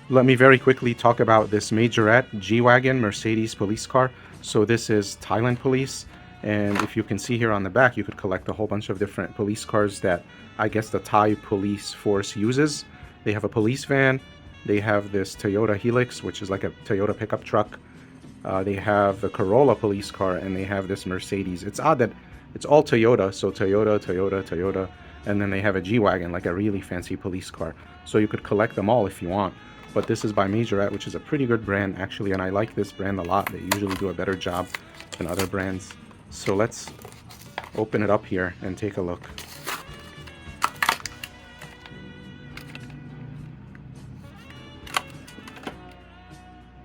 Let me very quickly talk about this Majorette G-Wagon Mercedes police car. So this is Thailand police, and if you can see here on the back, you could collect a whole bunch of different police cars that I guess the Thai police force uses. They have a police van, they have this Toyota Helix, which is like a Toyota pickup truck. They have the Corolla police car, and they have this Mercedes. It's odd that it's all Toyota, so Toyota, Toyota, Toyota, and then they have a G-Wagon, like a really fancy police car. So you could collect them all if you want. But this is by Majorette, which is a pretty good brand actually, and I like this brand a lot. They usually do a better job than other brands. So let's open it up here and take a look.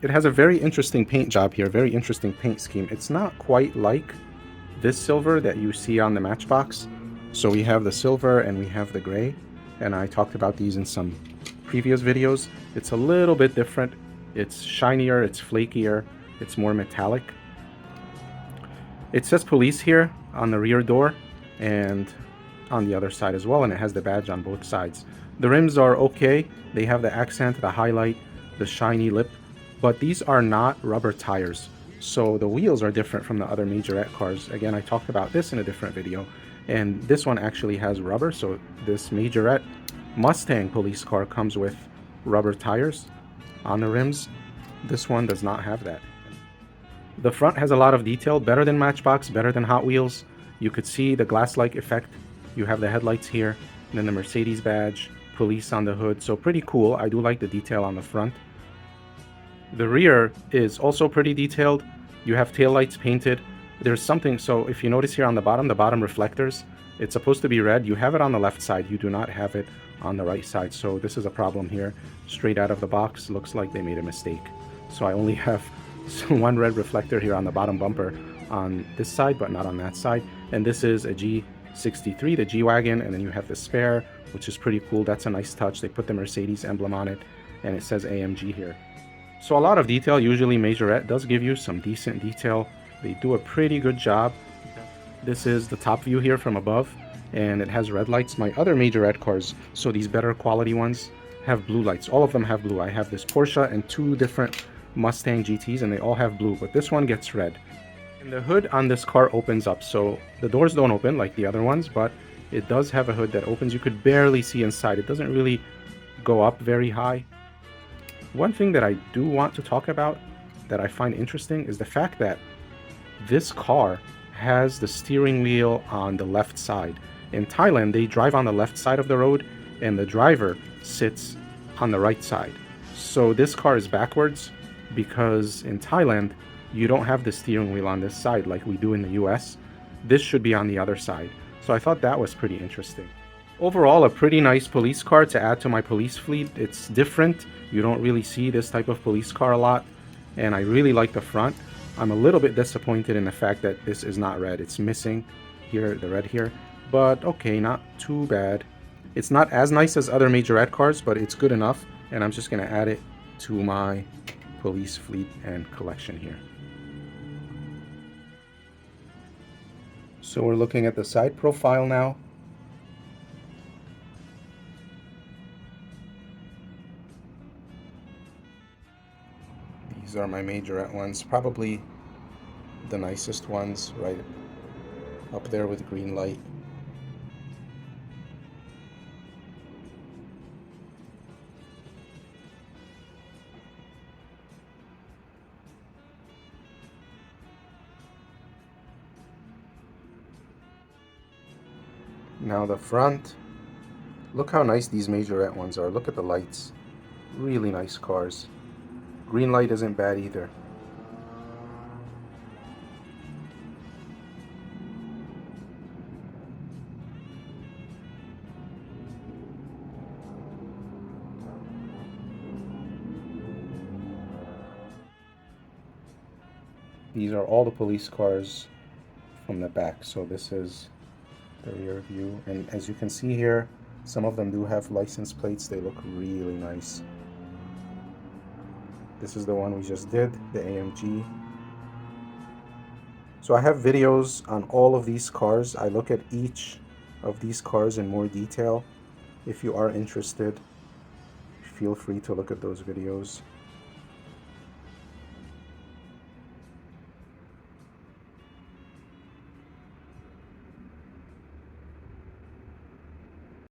It has a very interesting paint job here, very interesting paint scheme. It's not quite like this silver that you see on the Matchbox. So we have the silver and we have the gray, and I talked about these in some previous videos. It's a little bit different. It's shinier, it's flakier, it's more metallic. It says police here on the rear door and on the other side as well, and it has the badge on both sides. The rims are okay. They have the accent, the highlight, the shiny lip, but these are not rubber tires. So the wheels are different from the other Majorette cars. Again, I talked about this in a different video, and this one actually has rubber. So this Majorette Mustang police car comes with rubber tires on the rims. This one does not have that. The front has a lot of detail, better than Matchbox, better than Hot Wheels. You could see the glass-like effect. You have the headlights here, and then the Mercedes badge, police on the hood. So pretty cool. I do like the detail on the front. The rear is also pretty detailed. You have taillights painted. There's something, so if you notice here on the bottom reflectors, it's supposed to be red. You have it on the left side. You do not have it on the right side. So this is a problem here. Straight out of the box, looks like they made a mistake. So I only have one red reflector here on the bottom bumper on this side, but not on that side. And this is a G63, the G-Wagon, and then you have the spare, which is pretty cool. That's a nice touch. They put the Mercedes emblem on it, and it says AMG here. So a lot of detail. Usually Majorette does give you some decent detail. They do a pretty good job. This is the top view here from above, and it has red lights. My other Majorette cars, so these better quality ones, have blue lights. All of them have blue. I have this Porsche and two different Mustang GTs, and they all have blue, but this one gets red. And the hood on this car opens up, so the doors don't open like the other ones, but it does have a hood that opens. You could barely see inside. It doesn't really go up very high. One thing that I do want to talk about that I find interesting is the fact that this car has the steering wheel on the left side. In Thailand, they drive on the left side of the road and the driver sits on the right side. So this car is backwards because in Thailand, you don't have the steering wheel on this side like we do in the US. This should be on the other side. So I thought that was pretty interesting. Overall, a pretty nice police car to add to my police fleet. It's different. You don't really see this type of police car a lot, and I really like the front. I'm a little bit disappointed in the fact that this is not red. It's missing here, the red here, but okay, not too bad. It's not as nice as other Majorette cars, but it's good enough, and I'm just gonna add it to my police fleet and collection here. So we're looking at the side profile now. These are my Majorette ones, probably the nicest ones, right up there with green light. Now the front, look how nice these Majorette ones are. Look at the lights, really nice cars. Green light isn't bad either. These are all the police cars from the back. So this is the rear view. And as you can see here, some of them do have license plates. They look really nice. This is the one we just did, the AMG. So I have videos on all of these cars. I look at each of these cars in more detail. If you are interested, feel free to look at those videos.